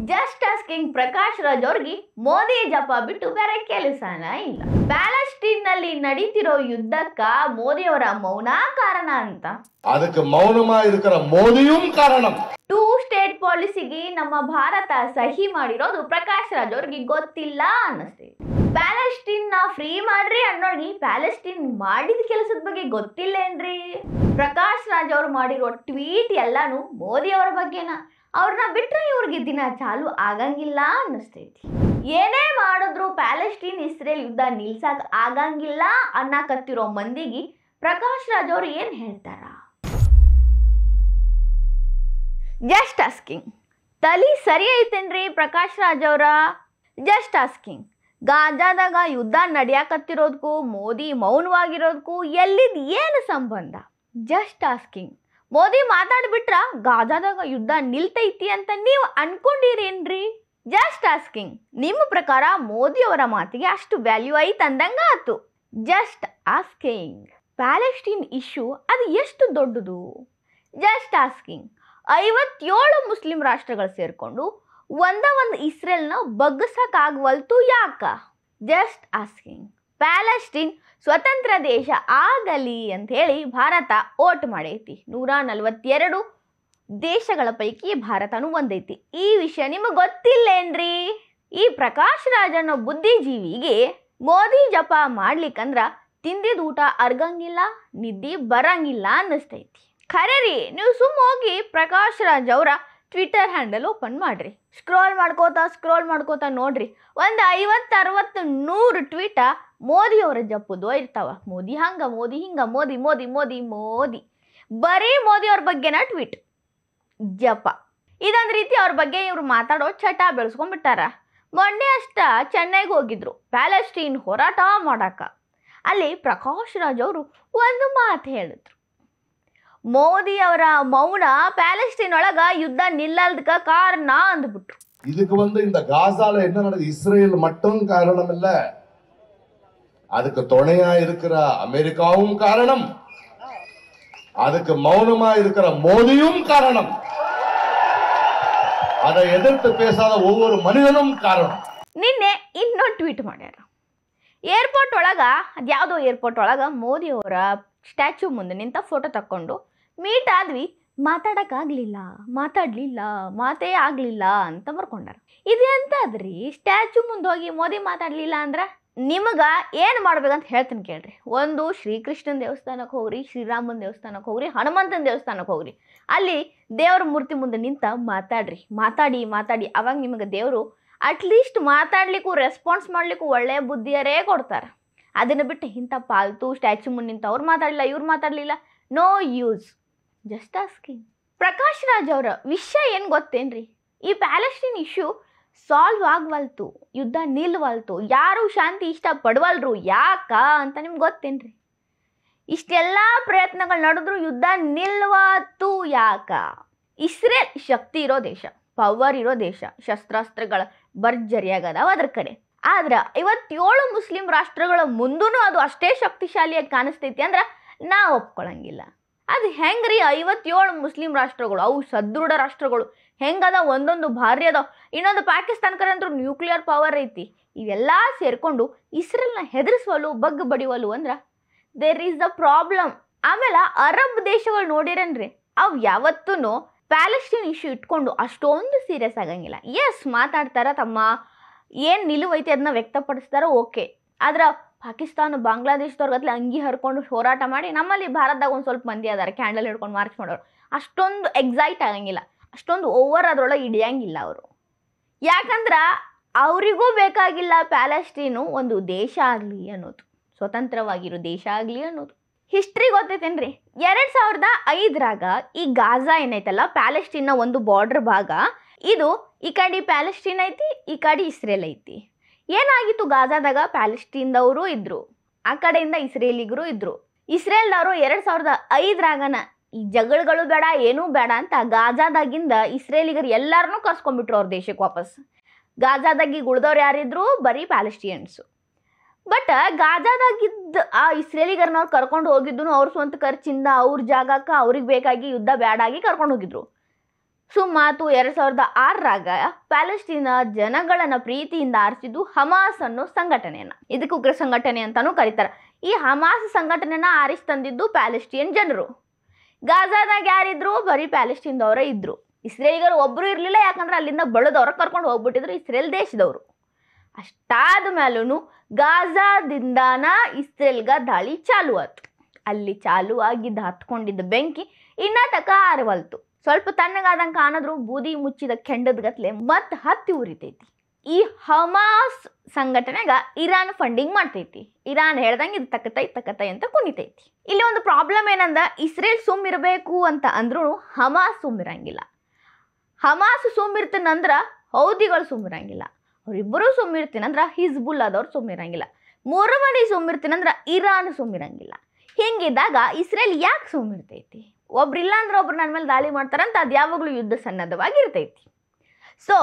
Just asking Prakash Raj ಅವ್ರಿಗೆ ಮೋದಿ ಜಪ ಬಿಟ್ಟು ಬೇರೆ ಕೆಲಸನ ಇಲ್ಲ. ಪ್ಯಾಲೆಸ್ಟೀನ್ ನಲ್ಲಿ ನಡೀತಿರೋ ಯುದ್ಧಕ್ಕ ಮೋದಿ ಅವರ ಮೌನ ಕಾರಣ ಅಂತ. ಅದಕ್ಕೆ ಮೌನಮಾ ಇರುಕರ ಮೋದಿಯೂ ಕಾರಣ. 2 ಸ್ಟೇಟ್ ಪಾಲಿಸಿಗೆ ನಮ್ಮ ಭಾರತ ಸಹಿ ಮಾಡಿರೋದು ಪ್ರಕಾಶ್ ರಾಜ್ ಅವ್ರಿಗೆ ಗೊತ್ತಿಲ್ಲ ಅನ್ನಿಸ್ತೀವಿ. ಪ್ಯಾಲೆಸ್ಟೀನ್ ನ ಫ್ರೀ ಮಾಡ್ರಿ ಅನ್ನೋಗಿ ಪ್ಯಾಲೆಸ್ಟೀನ್ ಮಾಡಿದ ಕೆಲಸದ ಬಗ್ಗೆ ಗೊತ್ತಿಲ್ಲೇನ್ರಿ? ಪ್ರಕಾಶ್ ರಾಜ್ ಅವ್ರು ಮಾಡಿರೋ ಟ್ವೀಟ್ ಎಲ್ಲಾನು ಮೋದಿ ಅವರ ಬಗ್ಗೆನ. ಅವ್ರನ್ನ ಬಿಟ್ರೆ ಇವ್ರಿಗೆ ದಿನ ಚಾಲು ಆಗಂಗಿಲ್ಲ ಅನ್ನಿಸ್ತೈತಿ. ಏನೇ ಮಾಡಿದ್ರು ಪ್ಯಾಲೆಸ್ಟೀನ್ ಇಸ್ರೇಲ್ ಯುದ್ಧ ನಿಲ್ಸಕ್ ಆಗಂಗಿಲ್ಲ ಅನ್ನಕತ್ತಿರೋ ಮಂದಿಗೆ ಪ್ರಕಾಶ್ ರಾಜ್ ಅವ್ರು ಏನ್ ಹೇಳ್ತಾರ? ಜಸ್ಟ್ ಆಸ್ಕಿಂಗ್ ತಲಿ ಸರಿ ಐತೇನ್ರಿ ಪ್ರಕಾಶ್ ರಾಜ್ ಅವರ? ಜಸ್ಟ್ ಆಸ್ಕಿಂಗ್ ಗಾಜಾದಾಗ ಯುದ್ಧ ನಡೆಯಾಕತ್ತಿರೋದಕ್ಕೂ ಮೋದಿ ಮೌನವಾಗಿರೋದಕ್ಕೂ ಎಲ್ಲಿದ್ ಏನು ಸಂಬಂಧ? ಜಸ್ಟ್ ಆಸ್ಕಿಂಗ್ ಮೋದಿ ಮಾತಾಡ್ಬಿಟ್ರ ಗಾಜಾದಾಗ ಯುದ್ಧ ನಿಲ್ತೈತಿ ಅಂತ ನೀವು ಅನ್ಕೊಂಡಿರೇನ್ರಿ? ಜಸ್ಟ್ ಆಸ್ಕಿಂಗ್ ನಿಮ್ಮ ಪ್ರಕಾರ ಮೋದಿ ಅವರ ಮಾತಿಗೆ ಅಷ್ಟು ವ್ಯಾಲ್ಯೂ ಐತ್ ಅಂದಂಗ ಆತು. ಜಸ್ಟ್ ಆಸ್ಕಿಂಗ್ ಪ್ಯಾಲೆಸ್ಟೀನ್ ಇಶ್ಯೂ ಅದು ಎಷ್ಟು ದೊಡ್ಡದು? ಜಸ್ಟ್ ಆಸ್ಕಿಂಗ್ 57 ಮುಸ್ಲಿಂ ರಾಷ್ಟ್ರಗಳು ಸೇರ್ಕೊಂಡು ಒಂದು ಇಸ್ರೇಲ್ನ ಬಗ್ಗಸಕ್ಕಾಗವಲ್ತು ಯಾಕ? ಜಸ್ಟ್ ಆಸ್ಕಿಂಗ್ ಪ್ಯಾಲೆಸ್ಟೀನ್ ಸ್ವತಂತ್ರ ದೇಶ ಆಗಲಿ ಅಂತ ಹೇಳಿ ಭಾರತ ಓಟ್ ಮಾಡೈತಿ. 142 ದೇಶಗಳ ಪೈಕಿ ಭಾರತನೂ ಒಂದೈತಿ. ಈ ವಿಷಯ ನಿಮಗೆ ಗೊತ್ತಿಲ್ಲೇನ್ರಿ? ಈ ಪ್ರಕಾಶ್ ರಾಜ್ ಅನ್ನೋ ಬುದ್ಧಿಜೀವಿಗೆ ಮೋದಿ ಜಪ ಮಾಡ್ಲಿಕ್ಕಂದ್ರ ತಿಂದಿದ ಊಟ ಅರ್ಗಂಗಿಲ್ಲ, ನಿದ್ದೆ ಬರಂಗಿಲ್ಲ ಅನ್ನಿಸ್ತೈತಿ. ಖರೆ ರೀ, ನೀವು ಸುಮ್ಮ ಹೋಗಿ ಪ್ರಕಾಶ್ ರಾಜ್ ಅವರ ಟ್ವಿಟರ್ ಹ್ಯಾಂಡಲ್ ಓಪನ್ ಮಾಡ್ರಿ. ಸ್ಕ್ರೋಲ್ ಮಾಡ್ಕೋತಾ ನೋಡ್ರಿ. ಒಂದು 50, 60, 100 ಟ್ವೀಟ ಮೋದಿ ಅವರ ಜಪ್ಪುದು ಇರ್ತಾವ. ಮೋದಿ ಹಂಗ, ಮೋದಿ ಹಿಂಗ, ಮೋದಿ ಮೋದಿ ಮೋದಿ ಮೋದಿ ಬರೀ ಮೋದಿ ಅವ್ರ ಬಗ್ಗೆನ ಟ್ವೀಟ್ ಜಪ. ಇದೊಂದು ರೀತಿ ಅವ್ರ ಬಗ್ಗೆ ಇವ್ರು ಮಾತಾಡೋ ಚಟ ಬೆಳೆಸ್ಕೊಂಡ್ಬಿಟ್ಟಾರ. ಮೊನ್ನೆ ಅಷ್ಟ ಚೆನ್ನೈಗೆ ಹೋಗಿದ್ರು ಪ್ಯಾಲೆಸ್ಟೀನ್ ಹೋರಾಟ ಮಾಡಾಕ. ಅಲ್ಲಿ ಪ್ರಕಾಶ್ ರಾಜ್ ಅವರು ಒಂದು ಮಾತು ಹೇಳಿದ್ರು. ಮೋದಿ ಅವರ ಮೌನ ಪ್ಯಾಲೆಸ್ಟೀನ್ ಒಳಗ ಯುದ್ಧ ನಿಲ್ಲಲ್ದಕ್ಕ ಕಾರಣ ಅಂದ್ಬಿಟ್ರು. இதுக்கு இந்த காசால என்ன நடக்குது? இஸ்ரேல் மட்டும் காரணம் இல்ல, அதுக்கு துணையா இருக்கிற அமெரிக்காவும் காரணம், அதுக்கு மௌனமா இருக்கிற மோதியும் காரணம், அதை எதிர்த்து பேசாத ஒவ்வொரு மனிதனும் காரணம். ನಿನ್ನೆ ಇನ್ನೊಂದು ಟ್ವೀಟ್ ಮಾಡ್ಯಾರ. ಏರ್ಪೋರ್ಟ್ ಒಳಗ ಅದ್ಯಾವುದೋ ಏರ್ಪೋರ್ಟ್ ಒಳಗ ಮೋದಿ ಅವರ ಸ್ಟ್ಯಾಚ್ಯೂ ಮುಂದೆ ನಿಂತ ಫೋಟೋ ತಕ್ಕೊಂಡು ಮೀಟ್ ಆದ್ವಿ, ಮಾತಾಡಕ್ಕಾಗ್ಲಿಲ್ಲ, ಮಾತೇ ಆಗ್ಲಿಲ್ಲ ಅಂತ ಬರ್ಕೊಂಡಾರ. ಇದು ಎಂತಾದ್ರಿ? ಸ್ಟ್ಯಾಚ್ಯೂ ಮುಂದೆ ಹೋಗಿ ಮೋದಿ ಮಾತಾಡ್ಲಿಲ್ಲ ಅಂದ್ರ ನಿಮಗ ಏನ್ ಮಾಡ್ಬೇಕಂತ ಹೇಳ್ತೀನಿ ಕೇಳ್ರಿ. ಒಂದು ಶ್ರೀಕೃಷ್ಣನ ದೇವಸ್ಥಾನಕ್ಕೆ ಹೋಗ್ರಿ, ಶ್ರೀರಾಮನ ದೇವಸ್ಥಾನಕ್ಕೆ ಹೋಗ್ರಿ, ಹನುಮಂತನ ದೇವಸ್ಥಾನಕ್ಕೆ ಹೋಗ್ರಿ. ಅಲ್ಲಿ ದೇವ್ರ ಮೂರ್ತಿ ಮುಂದೆ ನಿಂತ ಮಾತಾಡ್ರಿ. ಮಾತಾಡಿ ಅವಾಗ ನಿಮಗೆ ದೇವರು ಅಟ್ಲೀಸ್ಟ್ ಮಾತಾಡ್ಲಿಕ್ಕೂ ರೆಸ್ಪಾನ್ಸ್ ಮಾಡ್ಲಿಕ್ಕೂ ಒಳ್ಳೆಯ ಬುದ್ಧಿಯರೇ ಕೊಡ್ತಾರೆ. ಅದನ್ನ ಬಿಟ್ಟು ಇಂಥ ಪಾಲ್ತು ಸ್ಟ್ಯಾಚ್ಯೂ ಮುಂದೆ ನಿಂತ ಅವ್ರು ಮಾತಾಡಲಿಲ್ಲ, ಇವ್ರು ಮಾತಾಡಲಿಲ್ಲ, no use. Just asking Prakash Raj ಅವರ ವಿಷಯ ಏನು ಗೊತ್ತೇನ್ರಿ? ಈ ಪ್ಯಾಲೆಸ್ಟೀನ್ ಇಶ್ಯೂ ಸಾಲ್ವ್ ಆಗವಲ್ತು, ಯುದ್ಧ ನಿಲ್ವಲ್ತು, ಯಾರು ಶಾಂತಿ ಇಷ್ಟಪಡವಲ್ರು ಯಾಕ ಅಂತ ನಿಮ್ಗೆ ಗೊತ್ತೇನ್ರಿ? ಇಷ್ಟೆಲ್ಲ ಪ್ರಯತ್ನಗಳು ನಡೆದ್ರು ಯುದ್ಧ ನಿಲ್ವಾತು ಯಾಕ? ಇಸ್ರೇಲ್ ಶಕ್ತಿ ಇರೋ ದೇಶ, ಪವರ್ ಇರೋ ದೇಶ, ಶಸ್ತ್ರಾಸ್ತ್ರಗಳ ಭರ್ಜರಿಯಾಗದಾವ ಅದ್ರ ಕಡೆ. ಆದ್ರೆ 57 ಮುಸ್ಲಿಂ ರಾಷ್ಟ್ರಗಳ ಮುಂದೂ ಅದು ಅಷ್ಟೇ ಶಕ್ತಿಶಾಲಿಯಾಗಿ ಕಾಣಿಸ್ತೈತಿ ಅಂದ್ರೆ ನಾವು ಒಪ್ಕೊಳಂಗಿಲ್ಲ. ಅದು ಹೆಂಗ್ರಿ? 57 ಮುಸ್ಲಿಂ ರಾಷ್ಟ್ರಗಳು, ಅವು ಸದೃಢ ರಾಷ್ಟ್ರಗಳು ಹೆಂಗದ, ಒಂದೊಂದು ಭಾರಿ ಅದಾವ. ಇನ್ನೊಂದು ಪಾಕಿಸ್ತಾನಕ್ಕಂತೂ ನ್ಯೂಕ್ಲಿಯರ್ ಪವರ್ ಐತಿ. ಇವೆಲ್ಲ ಸೇರ್ಕೊಂಡು ಇಸ್ರೇಲ್ನ ಹೆದರಿಸುವಲು, ಬಗ್ಗು ಬಡಿವಲು ಅಂದ್ರೆ ದೇರ್ ಈಸ್ ದ ಪ್ರಾಬ್ಲಮ್. ಆಮೇಲೆ ಅರಬ್ ದೇಶಗಳು ನೋಡಿರನ್ರಿ, ಅವು ಯಾವತ್ತೂ ಪ್ಯಾಲೆಸ್ಟೀನ್ ಇಶ್ಯೂ ಇಟ್ಕೊಂಡು ಅಷ್ಟೊಂದು ಸೀರಿಯಸ್ ಆಗಂಗಿಲ್ಲ. ಎಸ್ ಮಾತಾಡ್ತಾರ, ತಮ್ಮ ಏನು ನಿಲುವೈತಿ ಅದನ್ನ ವ್ಯಕ್ತಪಡಿಸ್ತಾರ, ಓಕೆ. ಆದ್ರೆ ಪಾಕಿಸ್ತಾನ ಬಾಂಗ್ಲಾದೇಶದವ್ರಿಗತ್ಲೆ ಅಂಗಿ ಹರ್ಕೊಂಡು ಹೋರಾಟ ಮಾಡಿ, ನಮ್ಮಲ್ಲಿ ಭಾರತದಾಗ ಒಂದು ಸ್ವಲ್ಪ ಮಂದಿ ಅದಾರ ಕ್ಯಾಂಡಲ್ ಹಿಡ್ಕೊಂಡು ಮಾರ್ಚ್ ಮಾಡೋರು, ಅಷ್ಟೊಂದು ಎಕ್ಸೈಟ್ ಆಗಂಗಿಲ್ಲ, ಅಷ್ಟೊಂದು ಓವರ್ ಅದ್ರೊಳಗೆ ಹಿಡಿಯಂಗಿಲ್ಲ ಅವರು. ಯಾಕಂದ್ರೆ ಅವರಿಗೂ ಬೇಕಾಗಿಲ್ಲ ಪ್ಯಾಲೆಸ್ಟೀನು ಒಂದು ದೇಶ ಆಗಲಿ ಅನ್ನೋದು, ಸ್ವತಂತ್ರವಾಗಿರೋ ದೇಶ ಆಗಲಿ ಅನ್ನೋದು. ಹಿಸ್ಟ್ರಿ ಗೊತ್ತೈತೇನ್ರಿ? 2005ರಾಗ ಈ ಗಾಜಾ ಏನೈತಲ್ಲ, ಪ್ಯಾಲೆಸ್ಟೀನ್ನ ಒಂದು ಬಾರ್ಡರ್ ಭಾಗ, ಇದು ಈ ಕಡೆ ಪ್ಯಾಲೆಸ್ಟೀನ್ ಐತಿ, ಈ ಕಡೆ ಇಸ್ರೇಲ್ ಐತಿ. ಏನಾಗಿತ್ತು ಗಾಜಾದಾಗ? ಪ್ಯಾಲೆಸ್ಟೀನ್ದವರು ಇದ್ರು, ಆ ಕಡೆಯಿಂದ ಇಸ್ರೇಲಿಗರು ಇದ್ರು. ಇಸ್ರೇಲ್ದವರು 2005ರಾಗನ ಈ ಜಗಳಗಳು ಬೇಡ, ಏನೂ ಬೇಡ ಅಂತ ಗಾಜಾದಾಗಿಂದ ಇಸ್ರೇಲಿಗರು ಎಲ್ಲರನ್ನೂ ಕರ್ಸ್ಕೊಂಡ್ಬಿಟ್ರು ಅವ್ರ ದೇಶಕ್ಕೆ ವಾಪಸ್. ಗಾಜಾದಾಗಿ ಉಳ್ದವ್ರು ಯಾರಿದ್ರು? ಬರೀ ಪ್ಯಾಲೆಸ್ಟಿಯನ್ಸು. ಬಟ್ ಗಾಜಾದಾಗಿದ್ದ ಆ ಇಸ್ರೇಲಿಗರನ್ನವ್ರು ಕರ್ಕೊಂಡು ಹೋಗಿದ್ದು ಅವ್ರ ಸ್ವಂತ ಖರ್ಚಿಂದ, ಅವ್ರ ಜಾಗಕ್ಕೆ ಅವ್ರಿಗೆ ಬೇಕಾಗಿ ಯುದ್ಧ ಬ್ಯಾಡಾಗಿ ಕರ್ಕೊಂಡು ಹೋಗಿದ್ರು. ಸುಮಾತು 2006ರಾಗ ಪ್ಯಾಲೆಸ್ಟೀನ ಜನಗಳನ್ನ ಪ್ರೀತಿಯಿಂದ ಆರಿಸಿದ್ದು ಹಮಾಸ್ ಅನ್ನೋ ಸಂಘಟನೆಯನ್ನ. ಇದಕ್ಕೆ ಉಗ್ರ ಸಂಘಟನೆ ಅಂತಾನೂ ಕರೀತಾರೆ. ಈ ಹಮಾಸ್ ಸಂಘಟನೆನ ಆರಿಸಿ ತಂದಿದ್ದು ಪ್ಯಾಲೆಸ್ಟೀನ್ ಜನರು. ಗಾಜಾದಾಗ ಯಾರಿದ್ರು? ಬರೀ ಪ್ಯಾಲೆಸ್ಟೀನ್ದವರೇ ಇದ್ರು. ಇಸ್ರೇಲಿಗರು ಒಬ್ರು ಇರಲಿಲ್ಲ, ಯಾಕಂದ್ರೆ ಅಲ್ಲಿಂದ ಬಳದವ್ರ ಕರ್ಕೊಂಡು ಹೋಗ್ಬಿಟ್ಟಿದ್ರು ಇಸ್ರೇಲ್ ದೇಶದವರು. ಅಷ್ಟಾದ ಮೇಲೂ ಗಾಜಾದಿಂದಾನ ಇಸ್ರೇಲ್ಗ ದಾಳಿ ಚಾಲು ಆಯ್ತು. ಅಲ್ಲಿ ಚಾಲು ಆಗಿದ್ದ ಹತ್ಕೊಂಡಿದ್ದ ಬೆಂಕಿ ಇನ್ನ ತಕ ಆರವಲ್ತು. ಸ್ವಲ್ಪ ತಣ್ಣಗಾದಂಗೆ ಕಾಣಿದ್ರು ಬೂದಿ ಮುಚ್ಚಿದ ಕೆಂಡದ ಗತ್ಲೆ ಮತ್ತೆ ಹತ್ತಿ ಉರಿತೈತಿ. ಈ ಹಮಾಸ್ ಸಂಘಟನೆಗ ಇರಾನ್ ಫಂಡಿಂಗ್ ಮಾಡ್ತೈತಿ. ಇರಾನ್ ಹೇಳ್ದಂಗೆ ಇದು ತಕತೈ ಅಂತ ಕುಣಿತೈತಿ. ಇಲ್ಲಿ ಒಂದು ಪ್ರಾಬ್ಲಮ್ ಏನಂದ, ಇಸ್ರೇಲ್ ಸುಮ್ಮಿರಬೇಕು ಅಂತ ಅಂದ್ರೂ ಹಮಾಸ್ ಸುಮ್ಮಿರಂಗಿಲ್ಲ. ಹಮಾಸ್ ಸುಮ್ಮಿರ್ತೀನಂದ್ರ ಹೌದಿಗಳು ಸುಮ್ಮಿರಂಗಿಲ್ಲ. ಅವರಿಬ್ಬರು ಸುಮ್ಮಿರ್ತೀನಂದ್ರ ಹಿಜ್ಬುಲ್ಲಾದವ್ರು ಸುಮ್ಮಿರಂಗಿಲ್ಲ. 3 ಮಂದಿ ಸುಮ್ಮಿರ್ತೀನಂದ್ರ ಇರಾನ್ ಸುಮ್ಮಿರಂಗಿಲ್ಲ. ಹಿಂಗಿದ್ದಾಗ ಇಸ್ರೇಲ್ ಯಾಕೆ ಸುಮ್ಮಿರ್ತೈತಿ? ಒಬ್ರಿಲ್ಲ ಅಂದ್ರೆ ಒಬ್ರು ನನ್ನ ಮೇಲೆ ದಾಳಿ ಮಾಡ್ತಾರಂತ ಅದು ಯಾವಾಗಲೂ ಯುದ್ಧ ಸನ್ನದ್ಧವಾಗಿರ್ತೈತಿ. ಸೊ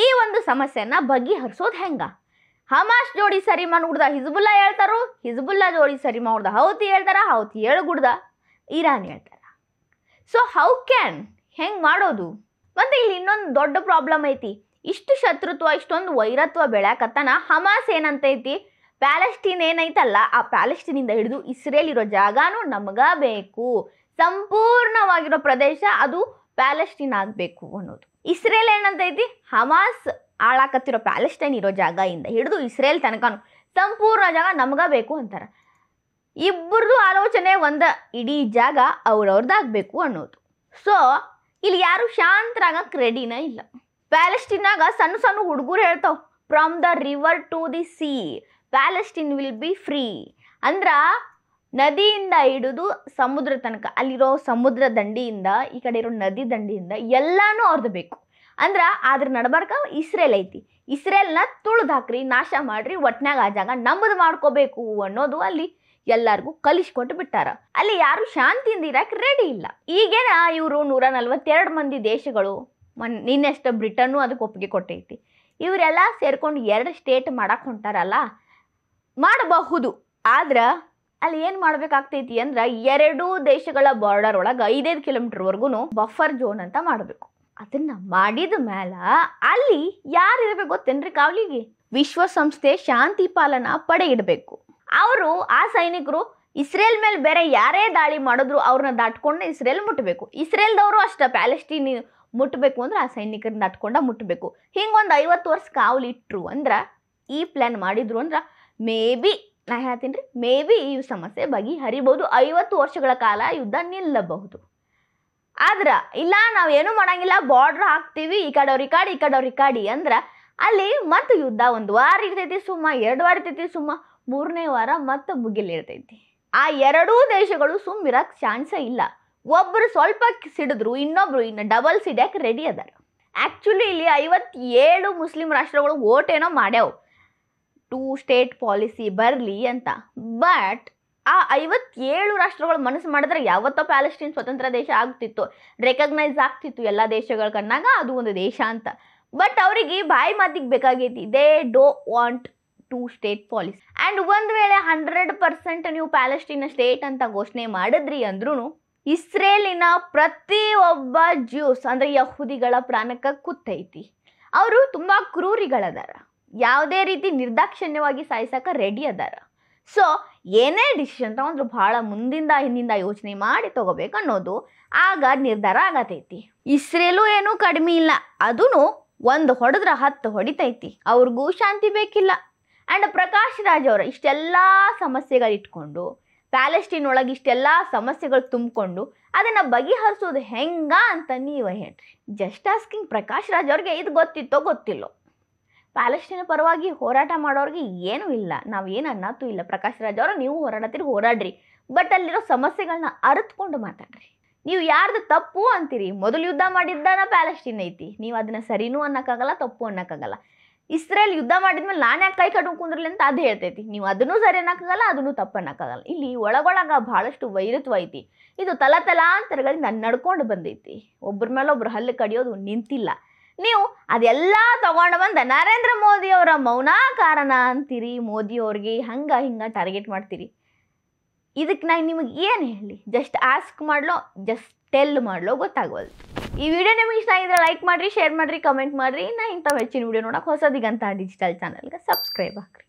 ಈ ಒಂದು ಸಮಸ್ಯೆನ ಬಗೆಹರಿಸೋದು ಹೆಂಗ? ಹಮಾಸ್ ಜೋಡಿ ಸರಿ ಮಾಡ್ಗುಡ್ದ ಹಿಜ್ಬುಲ್ಲಾ ಹೇಳ್ತಾರೋ, ಹಿಜ್ಬುಲ್ಲಾ ಜೋಡಿ ಸರಿ ಮಾಡ್ಗುಡ್ದ ಹೌತಿ ಹೇಳ್ತಾರ, ಹೌತಿ ಹೇಳ್ಗುಡ್ದ ಇರಾನ್ ಹೇಳ್ತಾರ. ಸೊ ಹೌ ಕ್ಯಾನ್ ಹೆಂಗೆ ಮಾಡೋದು? ಮತ್ತು ಇಲ್ಲಿ ಇನ್ನೊಂದು ದೊಡ್ಡ ಪ್ರಾಬ್ಲಮ್ ಐತಿ. ಇಷ್ಟು ಶತ್ರುತ್ವ, ಇಷ್ಟೊಂದು ವೈರತ್ವ ಬೆಳ್ಯಾಕತ್ತಾನ ಹಮಾಸ್ ಏನಂತೈತಿ, ಪ್ಯಾಲೆಸ್ಟೀನ್ ಏನೈತಲ್ಲ ಆ ಪ್ಯಾಲೆಸ್ಟೀನಿಂದ ಹಿಡಿದು ಇಸ್ರೇಲ್ ಇರೋ ಜಾಗಾನು ನಮಗ ಬೇಕು, ಸಂಪೂರ್ಣವಾಗಿರೋ ಪ್ರದೇಶ ಅದು ಪ್ಯಾಲೆಸ್ಟೀನ್ ಆಗಬೇಕು ಅನ್ನೋದು. ಇಸ್ರೇಲ್ ಏನಂತೈತಿ, ಹಮಾಸ್ ಆಳಾಕತ್ತಿರೋ ಪ್ಯಾಲೆಸ್ಟೈನ್ ಇರೋ ಜಾಗ ಇಂದ ಹಿಡಿದು ಇಸ್ರೇಲ್ ತನಕನು ಸಂಪೂರ್ಣ ಜಾಗ ನಮಗ ಬೇಕು ಅಂತಾರೆ. ಇಬ್ಬರದು ಆಲೋಚನೆ ಒಂದ, ಇಡೀ ಜಾಗ ಅವ್ರವ್ರದ್ದಾಗಬೇಕು ಅನ್ನೋದು. ಸೊ ಇಲ್ಲಿ ಯಾರು ಶಾಂತರಾಗಕ್ಕೆ ರೆಡಿನ ಇಲ್ಲ. ಪ್ಯಾಲೆಸ್ಟೀನಾಗ ಸಣ್ಣ ಸಣ್ಣ ಹುಡುಗರು ಹೇಳ್ತಾವ, from the river to the sea Palestine will be free. ಅಂದ್ರ ನದಿಯಿಂದ ಹಿಡಿದು ಸಮುದ್ರ ತನಕ ಅಲ್ಲಿರೋ ಸಮುದ್ರ ದಂಡಿಯಿಂದ ಈ ಕಡೆ ಇರೋ ನದಿ ದಂಡಿಯಿಂದ ಎಲ್ಲಾನು ಅವ್ರದ್ದು ಬೇಕು. ಅಂದ್ರ ಅದ್ರ ನಡ್ಬರ್ಕ ಇಸ್ರೇಲ್ ಐತಿ. ಇಸ್ರೇಲ್ನ ತುಳಿದು ಹಾಕ್ರಿ, ನಾಶ ಮಾಡ್ರಿ, ಒಟ್ನಾಗ ಆ ಜಾಗ ನಮ್ಮದು ಮಾಡ್ಕೋಬೇಕು ಅನ್ನೋದು ಅಲ್ಲಿ ಎಲ್ಲರಿಗೂ ಕಲಿಸ್ಕೊಟ್ಟು ಬಿಟ್ಟಾರ. ಅಲ್ಲಿ ಯಾರು ಶಾಂತಿಯಿಂದ ಇರಕ್ಕೆ ರೆಡಿ ಇಲ್ಲ. ಈಗೇನ ಇವರು 142 ಮಂದಿ ದೇಶಗಳು, ನಿನ್ನೆಷ್ಟು ಬ್ರಿಟನ್ನು ಅದಕ್ಕೆ ಒಪ್ಪಿಗೆ ಕೊಟ್ಟೈತಿ. ಇವರೆಲ್ಲ ಸೇರ್ಕೊಂಡು 2 ಸ್ಟೇಟ್ ಮಾಡಕ್ಕೆ ಹೊಂಟಾರಲ್ಲ, ಮಾಡಬಹುದು. ಆದ್ರೆ ಅಲ್ಲಿ ಏನು ಮಾಡ್ಬೇಕಾಗ್ತೈತಿ ಅಂದ್ರೆ 2 ದೇಶಗಳ ಬಾರ್ಡರ್ ಒಳಗೆ 5-5 ಕಿಲೋಮೀಟರ್ವರೆಗೂ ಬಫರ್ ಝೋನ್ ಅಂತ ಮಾಡಬೇಕು. ಅದನ್ನ ಮಾಡಿದ ಮೇಲೆ ಅಲ್ಲಿ ಯಾರು ಇರಬೇಕು ಗೊತ್ತೇನ್ರಿ ಕಾವಲಿಗೆ? ವಿಶ್ವಸಂಸ್ಥೆ ಶಾಂತಿ ಪಾಲನಾ ಪಡೆ ಇಡಬೇಕು. ಅವರು ಆ ಸೈನಿಕರು ಇಸ್ರೇಲ್ ಮೇಲೆ ಬೇರೆ ಯಾರೇ ದಾಳಿ ಮಾಡಿದ್ರು ಅವ್ರನ್ನ ದಾಟ್ಕೊಂಡು ಇಸ್ರೇಲ್ ಮುಟ್ಟಬೇಕು. ಇಸ್ರೇಲ್ದವರು ಅಷ್ಟ ಪ್ಯಾಲೆಸ್ಟೀನ್ ಮುಟ್ಟಬೇಕು ಅಂದ್ರೆ ಆ ಸೈನಿಕರನ್ನ ದಾಟ್ಕೊಂಡ ಮುಟ್ಟಬೇಕು. ಹಿಂಗೊಂದು 50 ವರ್ಷ ಕಾವಲಿಟ್ರು ಅಂದ್ರೆ, ಈ ಪ್ಲಾನ್ ಮಾಡಿದ್ರು ಅಂದ್ರೆ ಮೇ ಬಿ ನಾ ಹೇಳ್ತೀನಿ ರೀ, ಮೇ ಬಿ ಈ ಸಮಸ್ಯೆ ಬಗೆಹರಿಬಹುದು. 50 ವರ್ಷಗಳ ಕಾಲ ಯುದ್ಧ ನಿಲ್ಲಬಹುದು. ಆದ್ರೆ ಇಲ್ಲ ನಾವೇನು ಮಾಡಂಗಿಲ್ಲ, ಬಾರ್ಡ್ರ್ ಹಾಕ್ತೀವಿ, ಈ ಕಡೆಯವ್ರು ಈ ಕಡೆ, ಈ ಕಡೆಯವ್ರು ಈ ಕಡೆ ಅಂದ್ರೆ ಅಲ್ಲಿ ಮತ್ತೆ ಯುದ್ಧ 1 ವಾರ ಇರ್ತೈತಿ, ಸುಮ್ಮ 2 ವಾರ ಇರ್ತೈತಿ, ಸುಮ್ಮ 3ನೇ ವಾರ ಮತ್ತೆ ಮುಗಿಲಿರ್ತೈತಿ. ಆ 2 ದೇಶಗಳು ಸುಮ್ಮಿರಕ್ಕೆ ಚಾನ್ಸೇ ಇಲ್ಲ. ಒಬ್ಬರು ಸ್ವಲ್ಪ ಸಿಡಿದ್ರು ಇನ್ನೊಬ್ರು ಇನ್ನು ಡಬಲ್ ಸಿಡ್ಯಾಕೆ ರೆಡಿ ಅದಾರ. ಆ್ಯಕ್ಚುಲಿ ಇಲ್ಲಿ 57 ಮುಸ್ಲಿಂ ರಾಷ್ಟ್ರಗಳು ವೋಟ್ ಏನೋ ಮಾಡ್ಯಾವು 2 ಸ್ಟೇಟ್ ಪಾಲಿಸಿ ಬರಲಿ ಅಂತ. ಬಟ್ ಆ 57 ರಾಷ್ಟ್ರಗಳು ಮನಸ್ಸು ಮಾಡಿದ್ರೆ ಯಾವತ್ತೋ ಪ್ಯಾಲೆಸ್ಟೀನ್ ಸ್ವತಂತ್ರ ದೇಶ ಆಗ್ತಿತ್ತು, ರೆಕಗ್ನೈಸ್ ಆಗ್ತಿತ್ತು ಎಲ್ಲ ದೇಶಗಳ ಕಣ್ಣಾಗ ಅದು ಒಂದು ದೇಶ ಅಂತ. ಬಟ್ ಅವರಿಗೆ ಬಾಯಿ ಮಾತಿಗೆ ಬೇಕಾಗೈತಿ, they do want 2 state policy. And ಒಂದು ವೇಳೆ 100% ನೀವು ಪ್ಯಾಲೆಸ್ಟೀನ್ ಸ್ಟೇಟ್ ಅಂತ ಘೋಷಣೆ ಮಾಡಿದ್ರಿ ಅಂದ್ರೂ ಇಸ್ರೇಲಿನ ಪ್ರತಿಯೊಬ್ಬ ಜ್ಯೂಸ್ ಅಂದರೆ ಯಹೂದಿಗಳ ಪ್ರಾಣಕ್ಕೆ ಕುತ್ತೈತಿ. ಅವರು ತುಂಬ ಕ್ರೂರಿಗಳದಾರ, ಯಾವುದೇ ರೀತಿ ನಿರ್ದಾಕ್ಷಿಣ್ಯವಾಗಿ ಸಾಯಿಸಕ್ಕೆ ರೆಡಿ ಅದಾರ. ಸೊ ಏನೇ ಡಿಸಿಷನ್ ತಗೊಂಡ್ರು ಭಾಳ ಮುಂದಿಂದ ಹಿಂದಿಂದ ಯೋಚನೆ ಮಾಡಿ ತಗೋಬೇಕು ಅನ್ನೋದು ಆಗ ನಿರ್ಧಾರ ಆಗತೈತಿ. ಇಸ್ರೇಲು ಏನೂ ಕಡಿಮೆ ಇಲ್ಲ, ಅದೂ ಒಂದು ಹೊಡೆದ್ರೆ 10 ಹೊಡಿತೈತಿ. ಅವ್ರಿಗೂ ಶಾಂತಿ ಬೇಕಿಲ್ಲ. ಆ್ಯಂಡ್ ಪ್ರಕಾಶ್ ರಾಜ್ ಅವರ ಇಷ್ಟೆಲ್ಲ ಸಮಸ್ಯೆಗಳಿಟ್ಕೊಂಡು ಪ್ಯಾಲೆಸ್ಟೀನ್ ಒಳಗೆ ಇಷ್ಟೆಲ್ಲ ಸಮಸ್ಯೆಗಳು ತುಂಬಿಕೊಂಡು ಅದನ್ನು ಬಗೆಹರಿಸೋದು ಹೆಂಗ ಅಂತ ನೀವು ಹೇಳ್ರಿ. ಜಸ್ಟ್ ಆಸ್ಕಿಂಗ್ ಪ್ರಕಾಶ್ ರಾಜ್ ಅವ್ರಿಗೆ ಇದು ಗೊತ್ತಿತ್ತೋ ಗೊತ್ತಿಲ್ಲೋ, ಪ್ಯಾಲೆಸ್ಟೀನ್ ಪರವಾಗಿ ಹೋರಾಟ ಮಾಡೋರಿಗೆ ಏನೂ ಇಲ್ಲ, ನಾವು ಏನು ಅನ್ನತ್ತೂ ಇಲ್ಲ. ಪ್ರಕಾಶ್ ರಾಜ್ ಅವರು ನೀವು ಹೋರಾಡತ್ತೀರಿ ಹೋರಾಡ್ರಿ, ಬಟ್ ಅಲ್ಲಿರೋ ಸಮಸ್ಯೆಗಳನ್ನ ಅರಿತುಕೊಂಡು ಮಾತಾಡ್ರಿ. ನೀವು ಯಾರ್ದು ತಪ್ಪು ಅಂತೀರಿ? ಮೊದಲು ಯುದ್ಧ ಮಾಡಿದ್ದಾನ ಪ್ಯಾಲೆಸ್ಟೀನ್ ಐತಿ, ನೀವು ಅದನ್ನು ಸರಿನೂ ಅನ್ನೋಕ್ಕಾಗಲ್ಲ, ತಪ್ಪು ಅನ್ನೋಕ್ಕಾಗಲ್ಲ. ಇಸ್ರೇಲ್ ಯುದ್ಧ ಮಾಡಿದ್ಮೇಲೆ ನಾನು ಯಾಕೆ ಕೈ ಕಟ್ಕೊಂಡು ಕುಂದ್ರಲಿ ಅಂತ ಅದು ಹೇಳ್ತೈತಿ. ನೀವು ಅದನ್ನೂ ಸರಿ ಅನ್ನೋಕ್ಕಾಗಲ್ಲ, ಅದನ್ನೂ ತಪ್ಪು ಅನ್ನೋಕ್ಕಾಗಲ್ಲ. ಇಲ್ಲಿ ಒಳಗೊಳಗ ಭಾಳಷ್ಟು ವೈರತ್ವ ಐತಿ. ಇದು ತಲಾಂತರಗಳಿಂದ ನಡ್ಕೊಂಡು ಬಂದೈತಿ. ಒಬ್ಬರ ಮೇಲೆ ಒಬ್ರು ಹಲ್ಲು ಕಡಿಯೋದು ನಿಂತಿಲ್ಲ. ನೀವು ಅದೆಲ್ಲ ತಗೊಂಡು ಬಂದ ನರೇಂದ್ರ ಮೋದಿಯವರ ಮೌನ ಕಾರಣ ಅಂತೀರಿ, ಮೋದಿಯವ್ರಿಗೆ ಹಿಂಗೆ ಟಾರ್ಗೆಟ್ ಮಾಡ್ತೀರಿ. ಇದಕ್ಕೆ ನಾನು ನಿಮಗೆ ಏನು ಹೇಳಿ? ಜಸ್ಟ್ ಆಸ್ಕ್ ಮಾಡ್ಲೋ, ಜಸ್ಟ್ ಟೆಲ್ ಮಾಡ್ಲೋ ಗೊತ್ತಾಗೋದು. ಈ ವಿಡಿಯೋ ನಿಮಗೆ ಇಷ್ಟ ಆಗಿದ್ರೆ ಲೈಕ್ ಮಾಡಿರಿ, ಶೇರ್ ಮಾಡಿರಿ, ಕಮೆಂಟ್ ಮಾಡಿರಿ. ನಾ ಇಂಥ ಹೆಚ್ಚಿನ ವಿಡಿಯೋ ನೋಡಕ್ಕೆ ಹೊಸದಿಗಂತ ಡಿಜಿಟಲ್ ಚಾನಲ್ಗೆ ಸಬ್ಸ್ಕ್ರೈಬ್ ಆಗ್ರಿ.